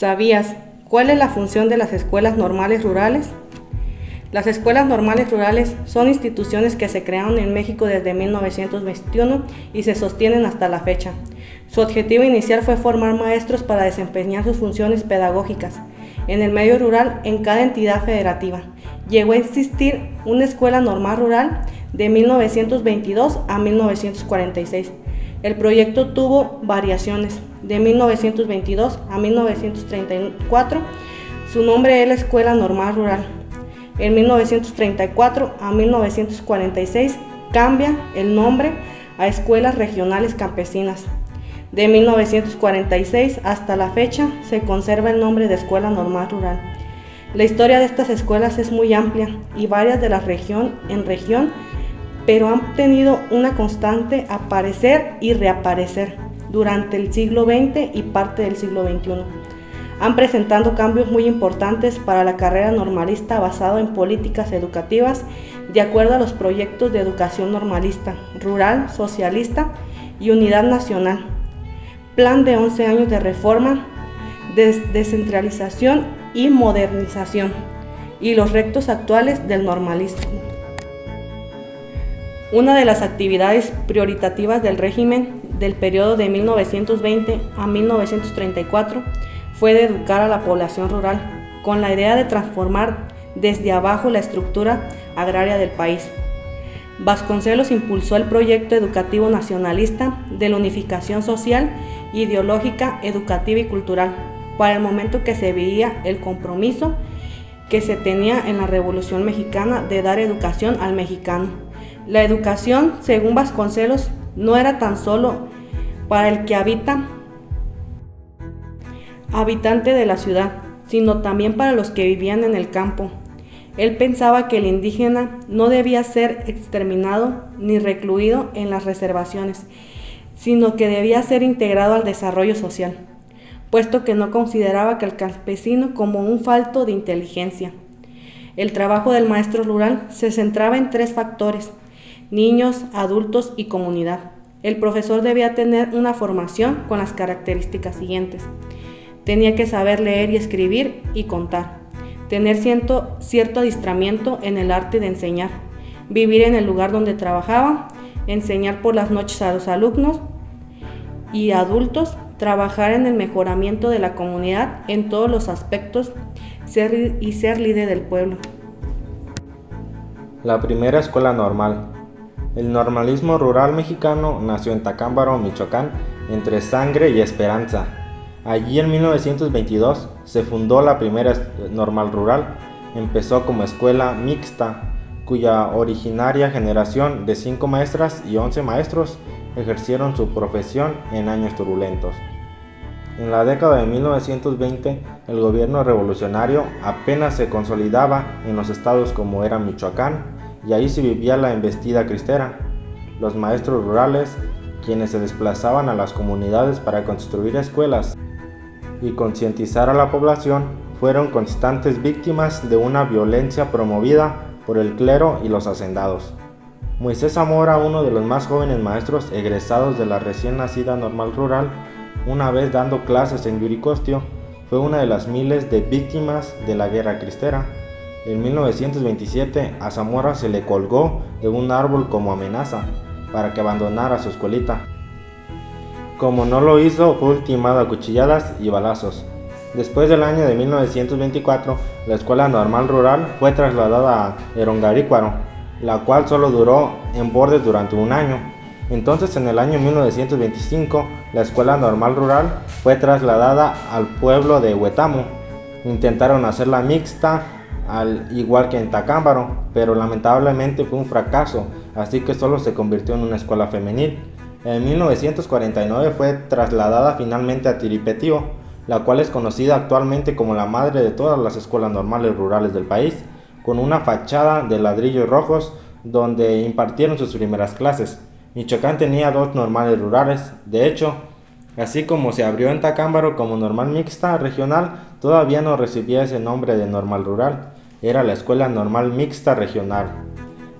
¿Sabías cuál es la función de las escuelas normales rurales? Las escuelas normales rurales son instituciones que se crearon en México desde 1921 y se sostienen hasta la fecha. Su objetivo inicial fue formar maestros para desempeñar sus funciones pedagógicas en el medio rural en cada entidad federativa. Llegó a existir una escuela normal rural de 1922 a 1946. El proyecto tuvo variaciones. De 1922 a 1934, su nombre es la Escuela Normal Rural. En 1934 a 1946 cambia el nombre a Escuelas Regionales Campesinas. De 1946 hasta la fecha se conserva el nombre de Escuela Normal Rural. La historia de estas escuelas es muy amplia y varias de la región en región, pero han tenido una constante aparecer y reaparecer durante el siglo XX y parte del siglo XXI. Han presentado cambios muy importantes para la carrera normalista basado en políticas educativas de acuerdo a los proyectos de educación normalista, rural, socialista y unidad nacional. Plan de 11 años de reforma, descentralización y modernización, y los retos actuales del normalismo. Una de las actividades prioritativas del régimen del periodo de 1920 a 1934 fue de educar a la población rural, con la idea de transformar desde abajo la estructura agraria del país. Vasconcelos impulsó el proyecto educativo nacionalista de la unificación social, ideológica, educativa y cultural, para el momento que se veía el compromiso que se tenía en la Revolución Mexicana de dar educación al mexicano. La educación, según Vasconcelos, no era tan solo para el que habitante de la ciudad, sino también para los que vivían en el campo. Él pensaba que el indígena no debía ser exterminado ni recluido en las reservaciones, sino que debía ser integrado al desarrollo social, puesto que no consideraba que el campesino como un falto de inteligencia. El trabajo del maestro rural se centraba en 3 factores: niños, adultos y comunidad. El profesor debía tener una formación con las características siguientes: tenía que saber leer y escribir y contar, tener cierto adiestramiento en el arte de enseñar, vivir en el lugar donde trabajaba, enseñar por las noches a los alumnos y adultos, trabajar en el mejoramiento de la comunidad en todos los aspectos ser líder del pueblo. La primera escuela normal. El normalismo rural mexicano nació en Tacámbaro, Michoacán, entre Sangre y Esperanza. Allí en 1922 se fundó la primera normal rural. Empezó como escuela mixta, cuya originaria generación de 5 maestras y 11 maestros ejercieron su profesión en años turbulentos. En la década de 1920, el gobierno revolucionario apenas se consolidaba en los estados como era Michoacán, y ahí se vivía la embestida cristera. Los maestros rurales, quienes se desplazaban a las comunidades para construir escuelas y concientizar a la población, fueron constantes víctimas de una violencia promovida por el clero y los hacendados. Moisés Zamora, uno de los más jóvenes maestros egresados de la recién nacida normal rural, una vez dando clases en Yuricostio, fue una de las miles de víctimas de la guerra cristera. En 1927 a Zamora se le colgó de un árbol como amenaza para que abandonara su escuelita. Como no lo hizo, fue ultimado a cuchilladas y balazos. Después del año de 1924, la escuela normal rural fue trasladada a Erongarícuaro, la cual solo duró en Bordes durante un año. Entonces, en el año 1925, la escuela normal rural fue trasladada al pueblo de Huetamo. Intentaron hacerla mixta, al igual que en Tacámbaro, pero lamentablemente fue un fracaso, así que solo se convirtió en una escuela femenil. En 1949 fue trasladada finalmente a Tiripetío, la cual es conocida actualmente como la madre de todas las escuelas normales rurales del país, con una fachada de ladrillos rojos donde impartieron sus primeras clases. Michoacán tenía 2 normales rurales. De hecho, así como se abrió en Tacámbaro como normal mixta regional, todavía no recibía ese nombre de normal rural. Era la escuela normal mixta regional.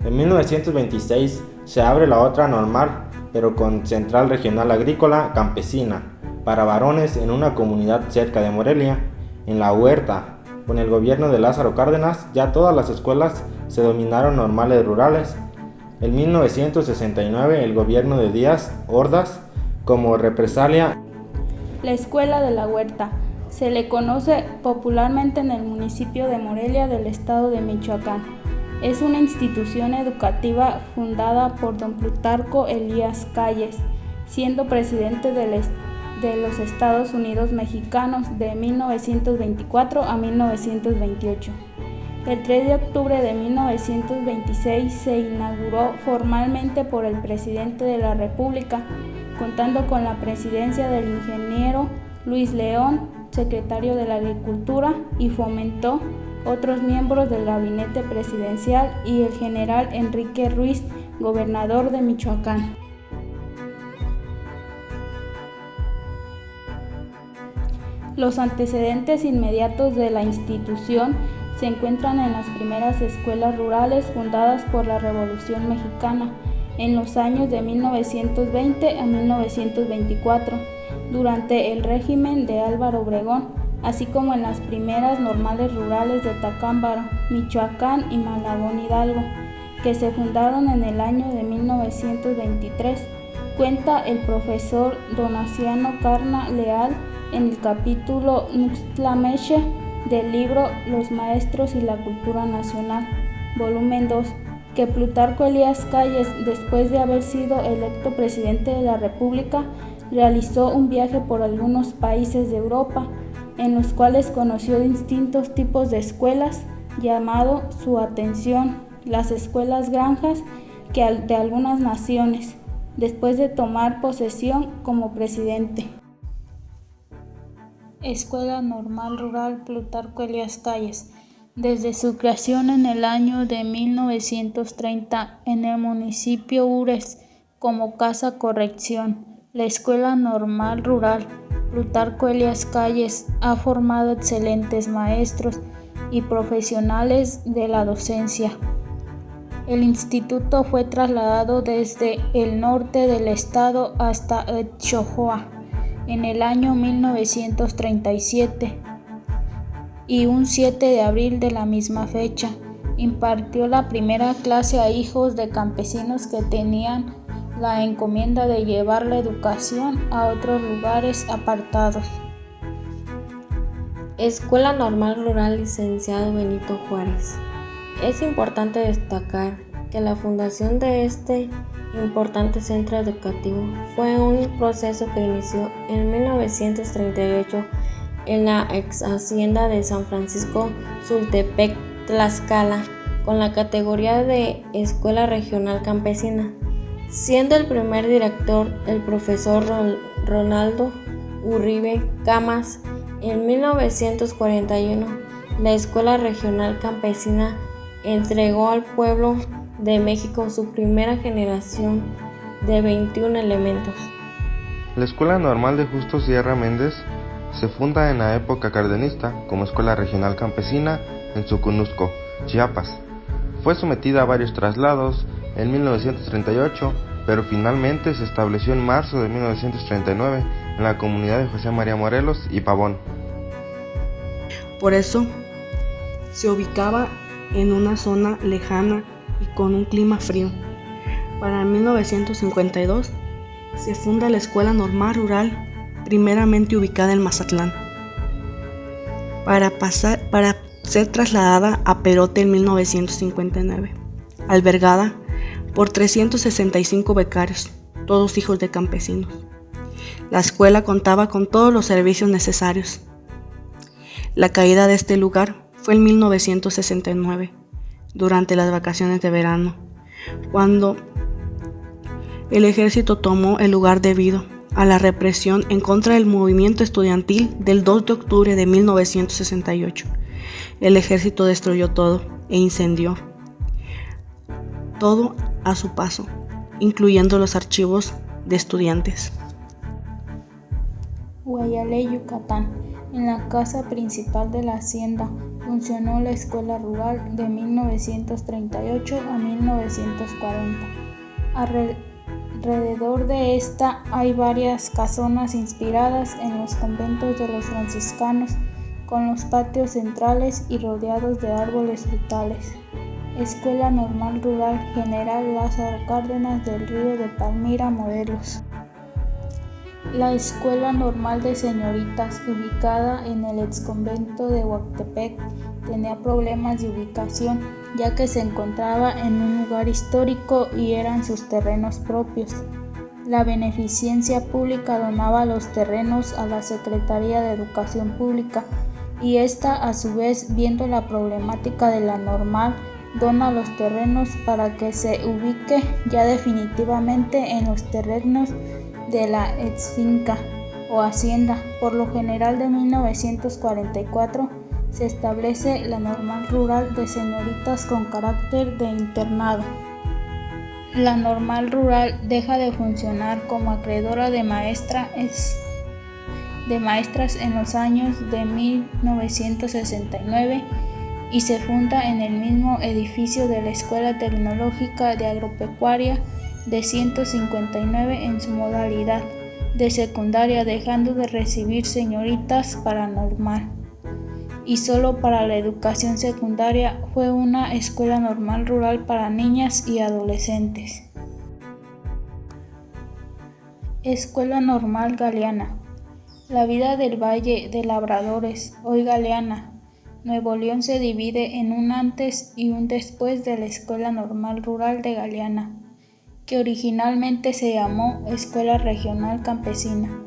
En 1926 se abre la otra normal, pero con central regional agrícola campesina, para varones en una comunidad cerca de Morelia. En la Huerta, con el gobierno de Lázaro Cárdenas, ya todas las escuelas se denominaron normales rurales. En 1969, el gobierno de Díaz Ordaz, como represalia, la Escuela de la Huerta se le conoce popularmente en el municipio de Morelia del estado de Michoacán. Es una institución educativa fundada por don Plutarco Elías Calles, siendo presidente de los Estados Unidos mexicanos de 1924 a 1928. El 3 de octubre de 1926 se inauguró formalmente por el presidente de la República, contando con la presidencia del ingeniero Luis León, secretario de la Agricultura y Fomento, otros miembros del gabinete presidencial y el general Enrique Ruiz, gobernador de Michoacán. Los antecedentes inmediatos de la institución se encuentran en las primeras escuelas rurales fundadas por la Revolución Mexicana en los años de 1920 a 1924, durante el régimen de Álvaro Obregón, así como en las primeras normales rurales de Tacámbaro, Michoacán y Malagón Hidalgo, que se fundaron en el año de 1923. Cuenta el profesor Donaciano Carna Leal en el capítulo Nuxtlameche del libro Los Maestros y la Cultura Nacional, volumen 2, que Plutarco Elías Calles, después de haber sido electo presidente de la República, realizó un viaje por algunos países de Europa, en los cuales conoció distintos tipos de escuelas, llamado su atención las escuelas granjas de algunas naciones, después de tomar posesión como presidente. Escuela Normal Rural Plutarco Elías Calles. Desde su creación en el año de 1930 en el municipio Ures como Casa Corrección, la Escuela Normal Rural Plutarco Elías Calles ha formado excelentes maestros y profesionales de la docencia. El instituto fue trasladado desde el norte del estado hasta Xochjoa en el año 1937 y un 7 de abril de la misma fecha impartió la primera clase a hijos de campesinos que tenían la encomienda de llevar la educación a otros lugares apartados. Escuela Normal Rural Licenciado Benito Juárez. Es importante destacar que la fundación de este importante centro educativo fue un proceso que inició en 1938 en la ex hacienda de San Francisco Sultepec, Tlaxcala, con la categoría de Escuela Regional Campesina, siendo el primer director el profesor Ronaldo Uribe Camas. En 1941, la Escuela Regional Campesina entregó al pueblo de México su primera generación de 21 elementos. La Escuela Normal de Justo Sierra Méndez se funda en la época cardenista como Escuela Regional Campesina en Soconusco, Chiapas. Fue sometida a varios traslados en 1938, pero finalmente se estableció en marzo de 1939 en la comunidad de José María Morelos y Pavón. Por eso se ubicaba en una zona lejana y con un clima frío. Para 1952 se funda la Escuela Normal Rural, primeramente ubicada en Mazatlán, para ser trasladada a Perote en 1959, albergada por 365 becarios, todos hijos de campesinos. La escuela contaba con todos los servicios necesarios. La caída de este lugar fue en 1969, durante las vacaciones de verano, cuando el ejército tomó el lugar debido a la represión en contra del movimiento estudiantil del 2 de octubre de 1968. El ejército destruyó todo e incendió todo a su paso, incluyendo los archivos de estudiantes. Guayale, Yucatán. En la casa principal de la hacienda funcionó la Escuela Rural de 1938 a 1940. Alrededor de esta hay varias casonas inspiradas en los conventos de los franciscanos, con los patios centrales y rodeados de árboles frutales. Escuela Normal Rural General Lázaro Cárdenas del Río de Palmira, Morelos. La Escuela Normal de Señoritas, ubicada en el exconvento de Huastepec, tenía problemas de ubicación, ya que se encontraba en un lugar histórico y eran sus terrenos propios. La Beneficencia Pública donaba los terrenos a la Secretaría de Educación Pública y esta, a su vez, viendo la problemática de la normal, dona los terrenos para que se ubique ya definitivamente en los terrenos de la exfinca o hacienda. Por lo general de 1944 se establece la Normal Rural de Señoritas con carácter de internado. La Normal Rural deja de funcionar como acreedora de maestras en los años de 1969 y se funda en el mismo edificio de la Escuela Tecnológica de Agropecuaria de 159 en su modalidad de secundaria, dejando de recibir señoritas para normal. Y solo para la educación secundaria fue una escuela normal rural para niñas y adolescentes. Escuela Normal Galeana. La vida del Valle de Labradores, hoy Galeana, Nuevo León, se divide en un antes y un después de la Escuela Normal Rural de Galeana, que originalmente se llamó Escuela Regional Campesina.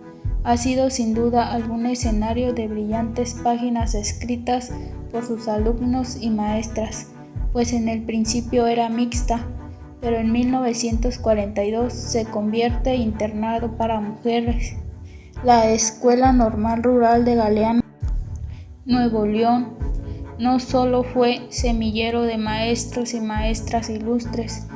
Ha sido sin duda algún escenario de brillantes páginas escritas por sus alumnos y maestras, pues en el principio era mixta, pero en 1942 se convierte internado para mujeres. La Escuela Normal Rural de Galeana, Nuevo León, no solo fue semillero de maestros y maestras ilustres,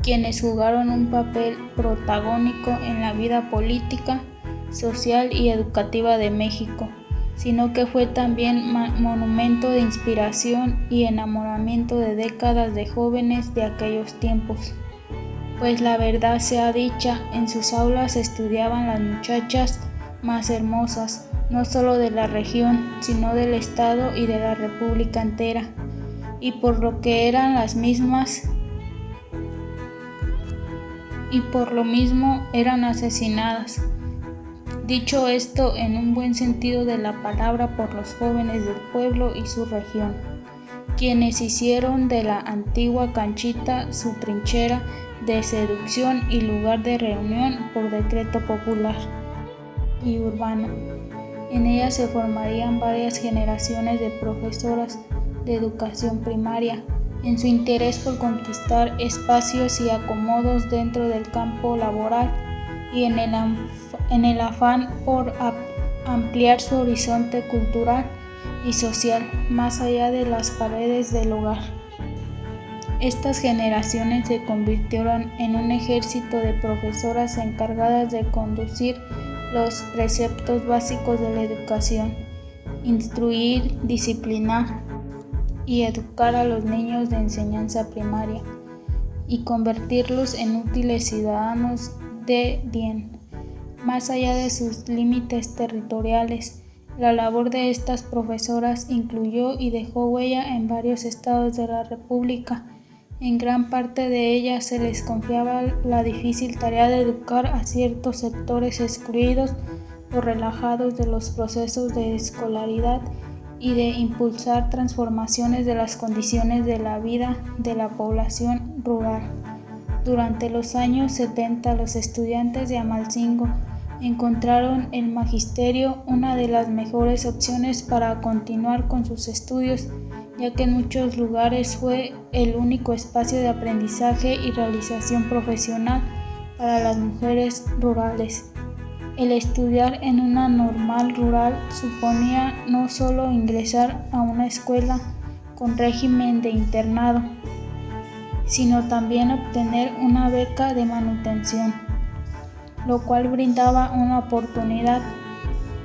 quienes jugaron un papel protagónico en la vida política, social y educativa de México, sino que fue también monumento de inspiración y enamoramiento de décadas de jóvenes de aquellos tiempos. Pues la verdad sea dicha, en sus aulas estudiaban las muchachas más hermosas, no solo de la región, sino del estado y de la república entera, y por lo mismo eran asesinadas. Dicho esto en un buen sentido de la palabra por los jóvenes del pueblo y su región, quienes hicieron de la antigua canchita su trinchera de seducción y lugar de reunión por decreto popular y urbano. En ella se formarían varias generaciones de profesoras de educación primaria, en su interés por conquistar espacios y acomodos dentro del campo laboral y en el afán por ampliar su horizonte cultural y social más allá de las paredes del hogar. Estas generaciones se convirtieron en un ejército de profesoras encargadas de conducir los preceptos básicos de la educación, instruir, disciplinar y educar a los niños de enseñanza primaria y convertirlos en útiles ciudadanos de bien. Más allá de sus límites territoriales, la labor de estas profesoras incluyó y dejó huella en varios estados de la República. En gran parte de ellas se les confiaba la difícil tarea de educar a ciertos sectores excluidos o relajados de los procesos de escolaridad y de impulsar transformaciones de las condiciones de la vida de la población rural. Durante los años 70, los estudiantes de Amalcingo encontraron el magisterio una de las mejores opciones para continuar con sus estudios, ya que en muchos lugares fue el único espacio de aprendizaje y realización profesional para las mujeres rurales. El estudiar en una normal rural suponía no solo ingresar a una escuela con régimen de internado, sino también obtener una beca de manutención, lo cual brindaba una oportunidad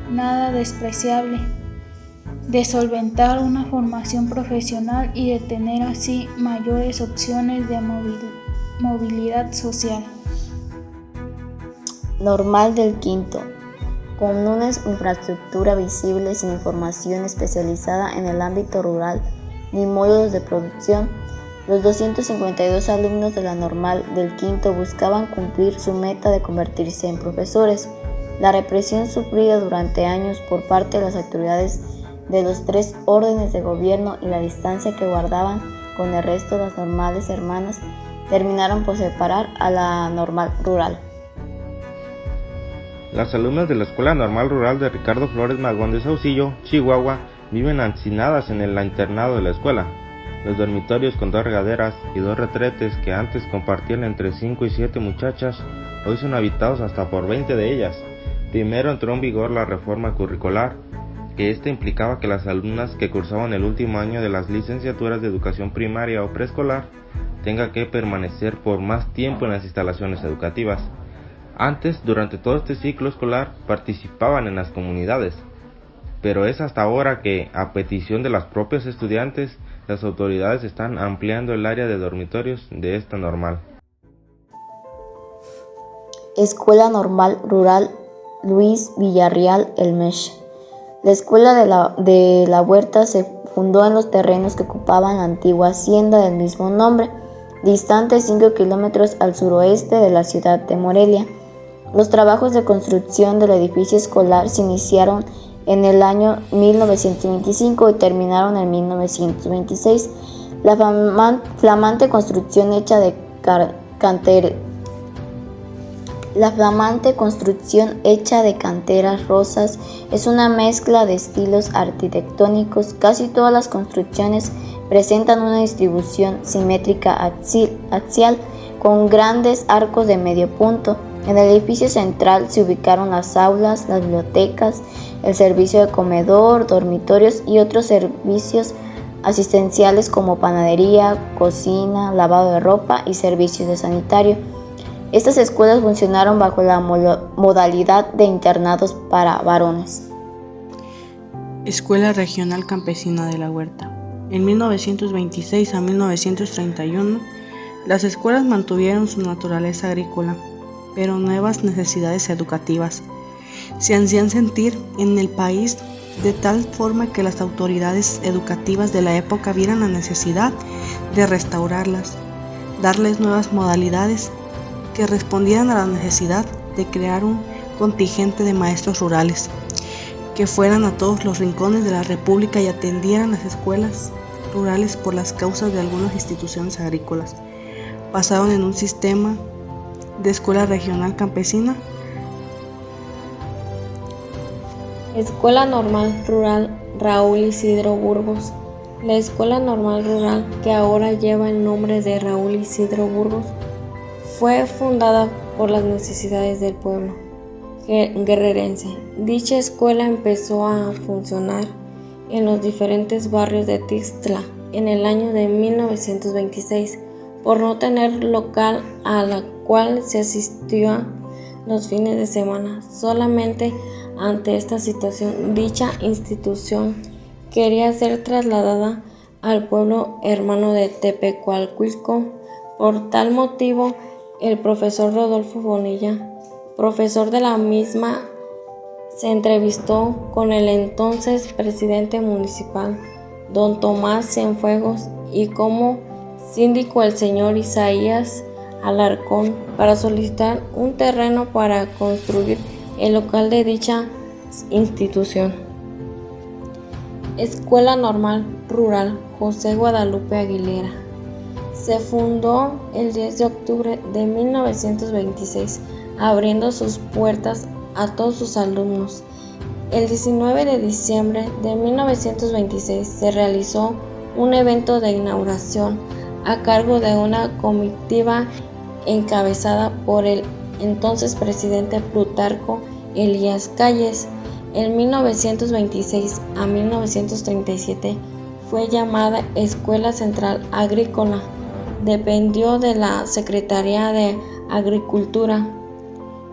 nada despreciable de solventar una formación profesional y de tener así mayores opciones de movilidad social. Normal del Quinto. con una infraestructura visible sin información especializada en el ámbito rural ni módulos de producción. Los 252 alumnos de la normal del quinto buscaban cumplir su meta de convertirse en profesores. La represión sufrida durante años por parte de las autoridades de los 3 órdenes de gobierno y la distancia que guardaban con el resto de las normales hermanas terminaron por separar a la normal rural. Las alumnas de la Escuela Normal Rural de Ricardo Flores Magón de Saucillo, Chihuahua, viven hacinadas en el internado de la escuela. Los dormitorios con 2 regaderas y 2 retretes que antes compartían entre 5 y 7 muchachas, hoy son habitados hasta por 20 de ellas. Primero entró en vigor la reforma curricular, que implicaba que las alumnas que cursaban el último año de las licenciaturas de educación primaria o preescolar tengan que permanecer por más tiempo en las instalaciones educativas. Antes, durante todo este ciclo escolar, participaban en las comunidades, pero es hasta ahora que, a petición de las propias estudiantes, las autoridades están ampliando el área de dormitorios de esta normal. Escuela Normal Rural Luis Villarreal El Mech. La escuela de la Huerta se fundó en los terrenos que ocupaban la antigua hacienda del mismo nombre, distante 5 kilómetros al suroeste de la ciudad de Morelia. Los trabajos de construcción del edificio escolar se iniciaron en el año 1925 y terminaron en 1926. La flamante construcción hecha de canteras rosas es una mezcla de estilos arquitectónicos. Casi todas las construcciones presentan una distribución simétrica axial con grandes arcos de medio punto. En el edificio central se ubicaron las aulas, las bibliotecas, el servicio de comedor, dormitorios y otros servicios asistenciales como panadería, cocina, lavado de ropa y servicios de sanitario. Estas escuelas funcionaron bajo la modalidad de internados para varones. Escuela Regional Campesina de la Huerta. En 1926 a 1931, las escuelas mantuvieron su naturaleza agrícola, pero nuevas necesidades educativas se hacían sentir en el país de tal forma que las autoridades educativas de la época vieran la necesidad de restaurarlas, darles nuevas modalidades que respondieran a la necesidad de crear un contingente de maestros rurales que fueran a todos los rincones de la República y atendieran las escuelas rurales por las causas de algunas instituciones agrícolas. Pasaron en un sistema de escuela regional campesina. Escuela Normal Rural Raúl Isidro Burgos. La Escuela Normal Rural, que ahora lleva el nombre de Raúl Isidro Burgos, fue fundada por las necesidades del pueblo guerrerense. Dicha escuela empezó a funcionar en los diferentes barrios de Tixtla en el año de 1926, por no tener local a la cual se asistía los fines de semana. Solamente ante esta situación, dicha institución quería ser trasladada al pueblo hermano de Tepecualcuilco. Por tal motivo, el profesor Rodolfo Bonilla, profesor de la misma, se entrevistó con el entonces presidente municipal, don Tomás Cienfuegos, y como síndico el señor Isaías Alarcón, para solicitar un terreno para construir el local de dicha institución. Escuela Normal Rural José Guadalupe Aguilera. Se fundó el 10 de octubre de 1926, abriendo sus puertas a todos sus alumnos. El 19 de diciembre de 1926 se realizó un evento de inauguración a cargo de una comitiva encabezada por el entonces presidente Plutarco Elías Calles. En 1926 a 1937 fue llamada Escuela Central Agrícola. Dependió de la Secretaría de Agricultura.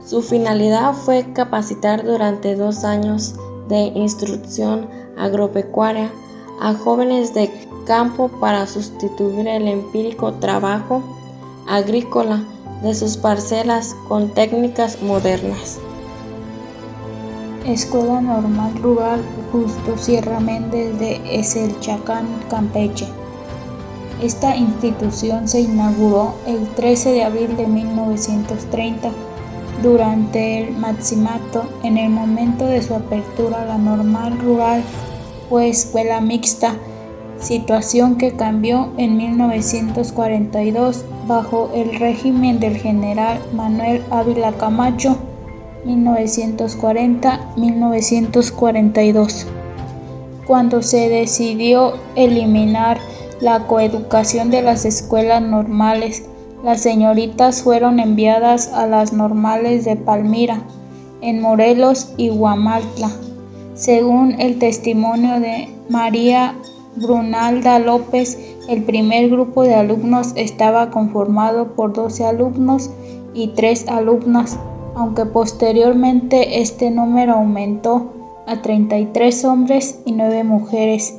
Su finalidad fue capacitar durante 2 años de instrucción agropecuaria a jóvenes de campo para sustituir el empírico trabajo agrícola de sus parcelas con técnicas modernas. Escuela Normal Rural Justo Sierra Méndez de Eselchacán, Campeche. Esta institución se inauguró el 13 de abril de 1930 durante el Maximato. En el momento de su apertura, la Normal Rural fue escuela mixta, situación que cambió en 1942 bajo el régimen del general Manuel Ávila Camacho, 1940-1942, cuando se decidió eliminar la coeducación de las escuelas normales. Las señoritas fueron enviadas a las normales de Palmira, en Morelos y Huamantla. Según el testimonio de María Brunalda López, el primer grupo de alumnos estaba conformado por 12 alumnos y 3 alumnas, aunque posteriormente este número aumentó a 33 hombres y 9 mujeres,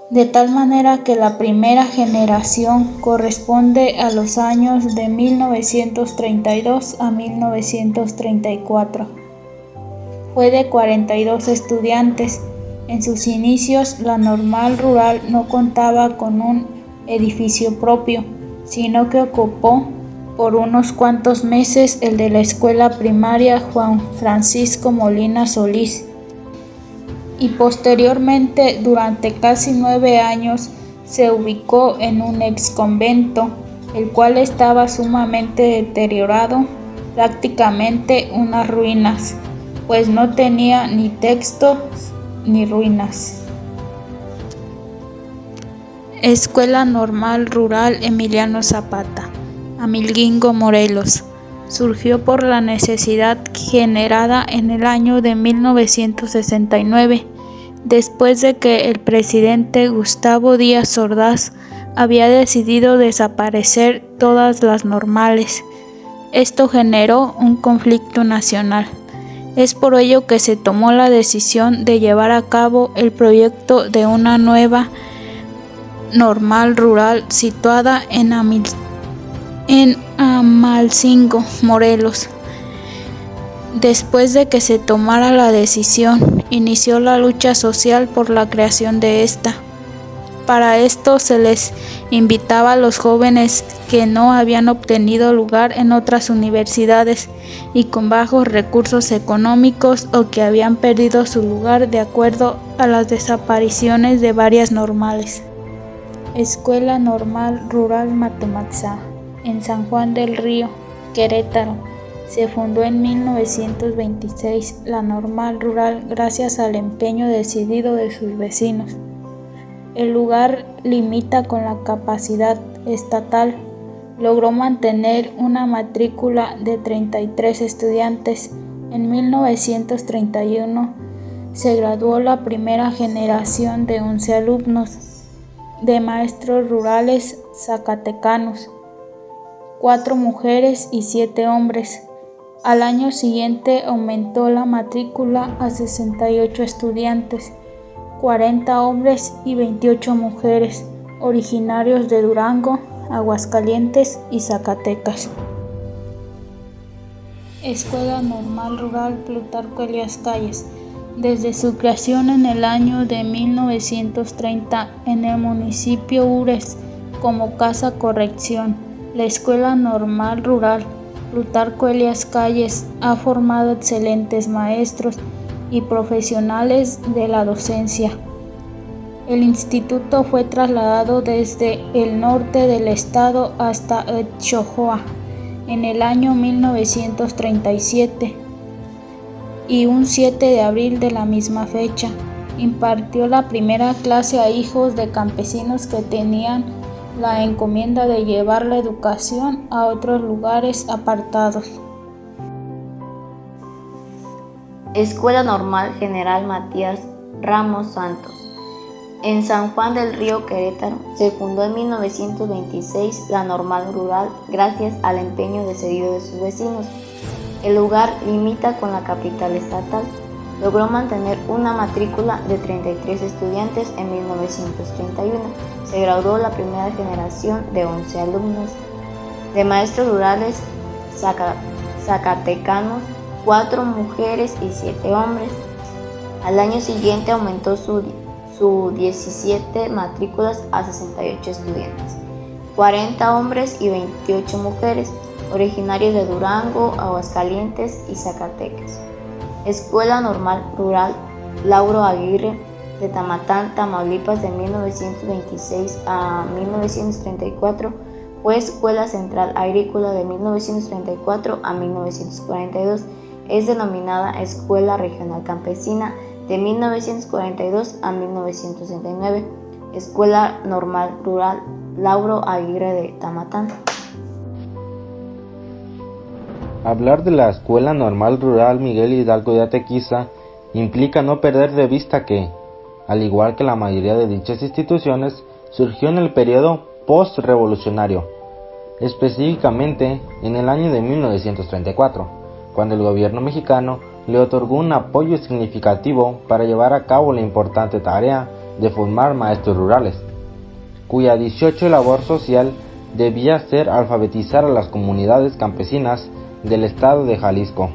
de tal manera que la primera generación corresponde a los años de 1932 a 1934. Fue de 42 estudiantes. En sus inicios, la Normal Rural no contaba con un edificio propio, sino que ocupó por unos cuantos meses el de la escuela primaria Juan Francisco Molina Solís, y posteriormente, durante casi 9 años, se ubicó en un exconvento, el cual estaba sumamente deteriorado, prácticamente unas ruinas, pues no tenía ni textos ni ruinas. Escuela Normal Rural Emiliano Zapata, Amilguingo, Morelos. Surgió por la necesidad generada en el año de 1969, después de que el presidente Gustavo Díaz Ordaz había decidido desaparecer todas las normales. Esto generó un conflicto nacional. Es por ello que se tomó la decisión de llevar a cabo el proyecto de una nueva normal rural situada en Amalcingo, Morelos. Después de que se tomara la decisión, inició la lucha social por la creación de esta. Para esto se les invitaba a los jóvenes que no habían obtenido lugar en otras universidades y con bajos recursos económicos o que habían perdido su lugar de acuerdo a las desapariciones de varias normales. Escuela Normal Rural Matemaxá, en San Juan del Río, Querétaro. Se fundó en 1926 la Normal Rural gracias al empeño decidido de sus vecinos. El lugar limita con la capacidad estatal. Logró mantener una matrícula de 33 estudiantes. En 1931 se graduó la primera generación de 11 alumnos de maestros rurales zacatecanos, 4 mujeres y 7 hombres. Al año siguiente aumentó la matrícula a 68 estudiantes, 40 hombres y 28 mujeres, originarios de Durango, Aguascalientes y Zacatecas. Escuela Normal Rural Plutarco Elías Calles. Desde su creación en el año de 1930 en el municipio Ures como Casa Corrección, la Escuela Normal Rural Plutarco Elías Calles ha formado excelentes maestros y profesionales de la docencia. El instituto fue trasladado desde el norte del estado hasta Xochjoa en el año 1937 y un 7 de abril de la misma fecha impartió la primera clase a hijos de campesinos que tenían la encomienda de llevar la educación a otros lugares apartados. Escuela Normal General Matías Ramos Santos, en San Juan del Río, Querétaro. Se fundó en 1926 la Normal Rural gracias al empeño decidido de sus vecinos. El lugar limita con la capital estatal. Logró mantener una matrícula de 33 estudiantes en 1931. Se graduó la primera generación de 11 alumnos de maestros rurales zacatecanos, 4 mujeres y 7 hombres. Al año siguiente aumentó su 17 matrículas a 68 estudiantes, 40 hombres y 28 mujeres, originarios de Durango, Aguascalientes y Zacatecas. Escuela Normal Rural Lauro Aguirre de Tamatán, Tamaulipas, de 1926 a 1934, fue Escuela Central Agrícola de 1934 a 1942. Es denominada Escuela Regional Campesina de 1942 a 1969. Escuela Normal Rural Lauro Aguirre de Tamatán. Hablar de la Escuela Normal Rural Miguel Hidalgo de Atequiza implica no perder de vista que, al igual que la mayoría de dichas instituciones, surgió en el periodo post-revolucionario, específicamente en el año de 1934, cuando el gobierno mexicano le otorgó un apoyo significativo para llevar a cabo la importante tarea de formar maestros rurales, cuya 18 labor social debía ser alfabetizar a las comunidades campesinas del estado de Jalisco.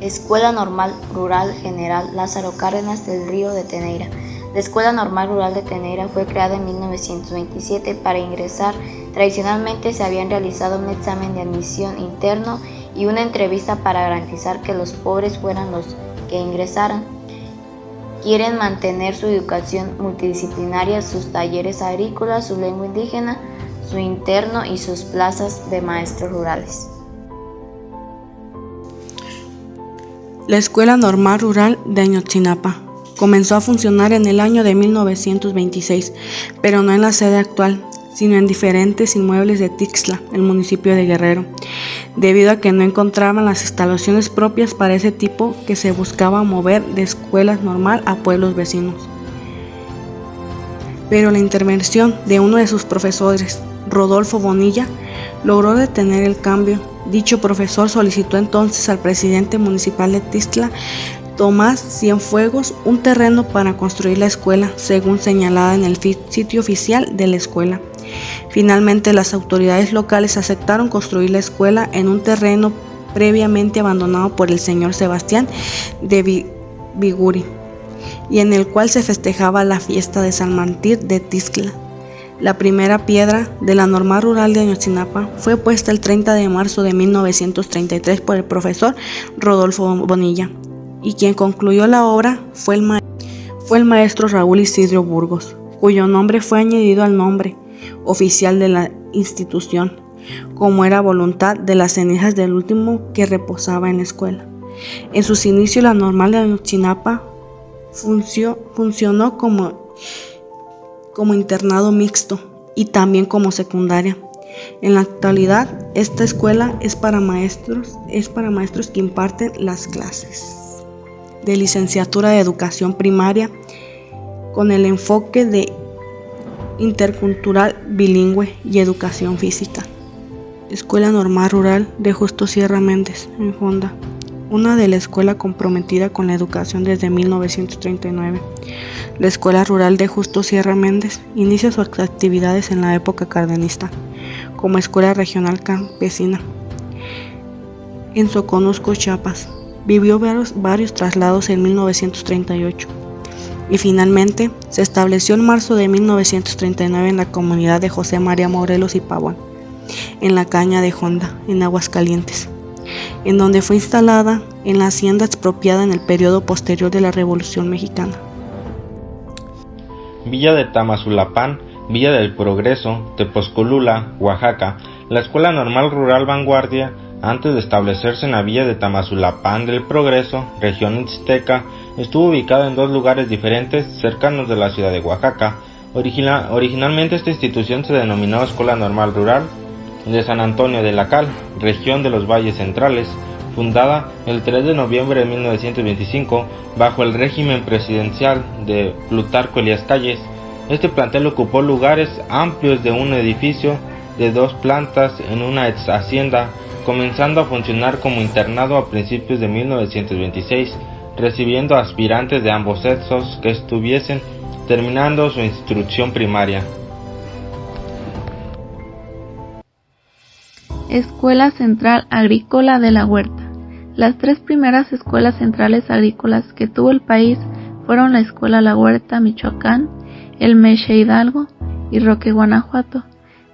Escuela Normal Rural General Lázaro Cárdenas del Río de Teneira. La Escuela Normal Rural de Teneira fue creada en 1927. Para ingresar, tradicionalmente se habían realizado un examen de admisión interno y una entrevista para garantizar que los pobres fueran los que ingresaran. Quieren mantener su educación multidisciplinaria, sus talleres agrícolas, su lengua indígena, su interno y sus plazas de maestros rurales. La Escuela Normal Rural de Ayotzinapa comenzó a funcionar en el año de 1926, pero no en la sede actual, sino en diferentes inmuebles de Tixla, el municipio de Guerrero, debido a que no encontraban las instalaciones propias para ese tipo que se buscaba mover de escuelas normal a pueblos vecinos. Pero la intervención de uno de sus profesores, Rodolfo Bonilla, logró detener el cambio. Dicho profesor solicitó entonces al presidente municipal de Tixla, Tomás Cienfuegos, un terreno para construir la escuela, según señalada en el sitio oficial de la escuela. Finalmente, las autoridades locales aceptaron construir la escuela en un terreno previamente abandonado por el señor Sebastián de Viguri, y en el cual se festejaba la fiesta de San Mártir de Tixla. La primera piedra de la Normal Rural de Ayotzinapa fue puesta el 30 de marzo de 1933 por el profesor Rodolfo Bonilla, y quien concluyó la obra fue el maestro Raúl Isidro Burgos, cuyo nombre fue añadido al nombre oficial de la institución, como era voluntad de las cenizas del último que reposaba en la escuela. En sus inicios, la Normal de Ayotzinapa funcionó como internado mixto y también como secundaria. En la actualidad, esta escuela es para maestros que imparten las clases de licenciatura de educación primaria con el enfoque de intercultural bilingüe y educación física. Escuela Normal Rural de Justo Sierra Méndez, en Honda, una de la escuela comprometida con la educación desde 1939. La Escuela Rural de Justo Sierra Méndez inicia sus actividades en la época cardenista como escuela regional campesina en Soconusco, Chiapas. Vivió varios traslados en 1938 y finalmente se estableció en marzo de 1939 en la comunidad de José María Morelos y Pavón, en la Caña de Honda, en Aguascalientes, en donde fue instalada en la hacienda expropiada en el periodo posterior de la Revolución Mexicana. Villa de Tamazulapán, Villa del Progreso, Tepozcolula, Oaxaca. La Escuela Normal Rural Vanguardia, antes de establecerse en la Villa de Tamazulapán del Progreso, región mixteca, estuvo ubicada en dos lugares diferentes cercanos de la ciudad de Oaxaca. Originalmente esta institución se denominó Escuela Normal Rural de San Antonio de la Cal, región de los Valles Centrales, fundada el 3 de noviembre de 1925 bajo el régimen presidencial de Plutarco Elías Calles. Este plantel ocupó lugares amplios de un edificio de 2 plantas en una ex hacienda, comenzando a funcionar como internado a principios de 1926, recibiendo aspirantes de ambos sexos que estuviesen terminando su instrucción primaria. Escuela Central Agrícola de la Huerta. Las tres primeras escuelas centrales agrícolas que tuvo el país fueron la Escuela La Huerta, Michoacán, el Meche Hidalgo y Roque, Guanajuato.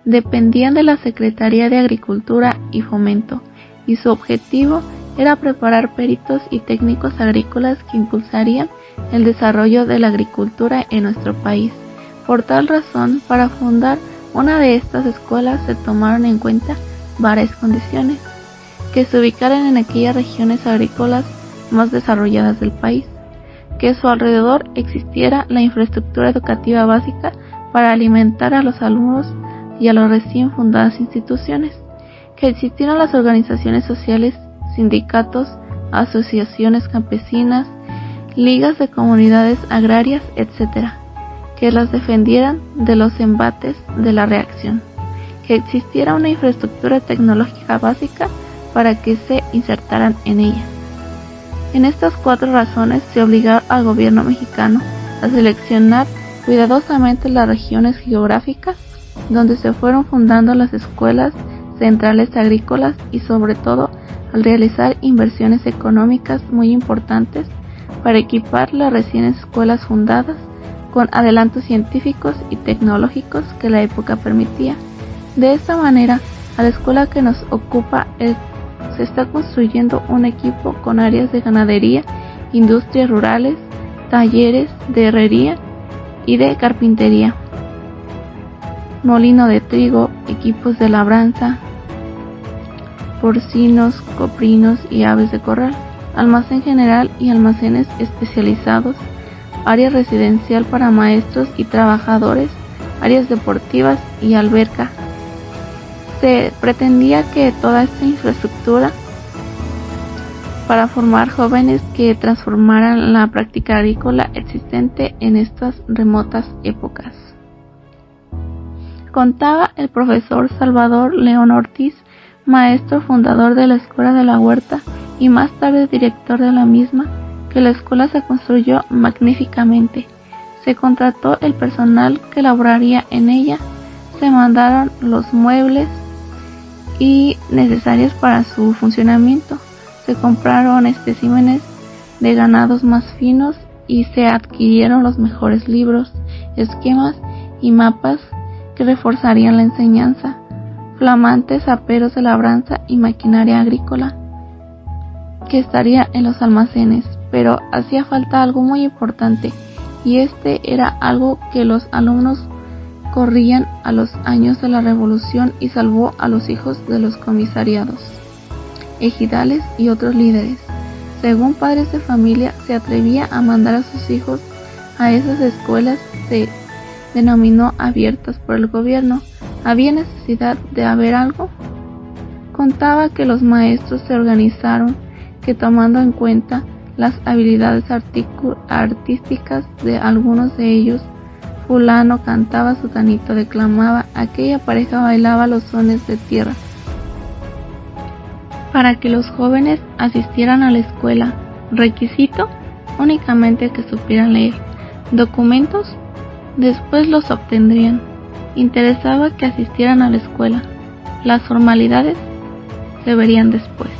Dependían de la Secretaría de Agricultura y Fomento, y su objetivo era preparar peritos y técnicos agrícolas que impulsarían el desarrollo de la agricultura en nuestro país. Por tal razón, para fundar una de estas escuelas se tomaron en cuenta varias condiciones: que se ubicaran en aquellas regiones agrícolas más desarrolladas del país, que a su alrededor existiera la infraestructura educativa básica para alimentar a los alumnos y a las recién fundadas instituciones, que existieran las organizaciones sociales, sindicatos, asociaciones campesinas, ligas de comunidades agrarias, etc., que las defendieran de los embates de la reacción, que existiera una infraestructura tecnológica básica para que se insertaran en ella. En estas 4 razones se obligó al gobierno mexicano a seleccionar cuidadosamente las regiones geográficas donde se fueron fundando las escuelas centrales agrícolas y sobre todo al realizar inversiones económicas muy importantes para equipar las recién escuelas fundadas con adelantos científicos y tecnológicos que la época permitía. De esta manera, a la escuela que nos ocupa se está construyendo un equipo con áreas de ganadería, industrias rurales, talleres de herrería y de carpintería, molino de trigo, equipos de labranza, porcinos, coprinos y aves de corral, almacén general y almacenes especializados, área residencial para maestros y trabajadores, áreas deportivas y alberca. Se pretendía que toda esta infraestructura para formar jóvenes que transformaran la práctica agrícola existente en estas remotas épocas. Contaba el profesor Salvador León Ortiz, maestro fundador de la Escuela de la Huerta y más tarde director de la misma, que la escuela se construyó magníficamente. Se contrató el personal que laboraría en ella, se mandaron los muebles y necesarios para su funcionamiento, se compraron especímenes de ganados más finos y se adquirieron los mejores libros, esquemas y mapas que reforzarían la enseñanza, flamantes aperos de labranza y maquinaria agrícola que estaría en los almacenes. Pero hacía falta algo muy importante, y este era algo que los alumnos corrían a los años de la revolución y salvó a los hijos de los comisariados, ejidales y otros líderes. Según padres de familia se atrevía a mandar a sus hijos a esas escuelas, se denominó abiertas por el gobierno. ¿Había necesidad de haber algo? Contaba que los maestros se organizaron, que tomando en cuenta las habilidades artísticas de algunos de ellos, fulano cantaba, sutanito declamaba, aquella pareja bailaba los sones de tierra, para que los jóvenes asistieran a la escuela. Requisito: únicamente que supieran leer. Documentos: después los obtendrían. Interesaba que asistieran a la escuela. Las formalidades se verían después.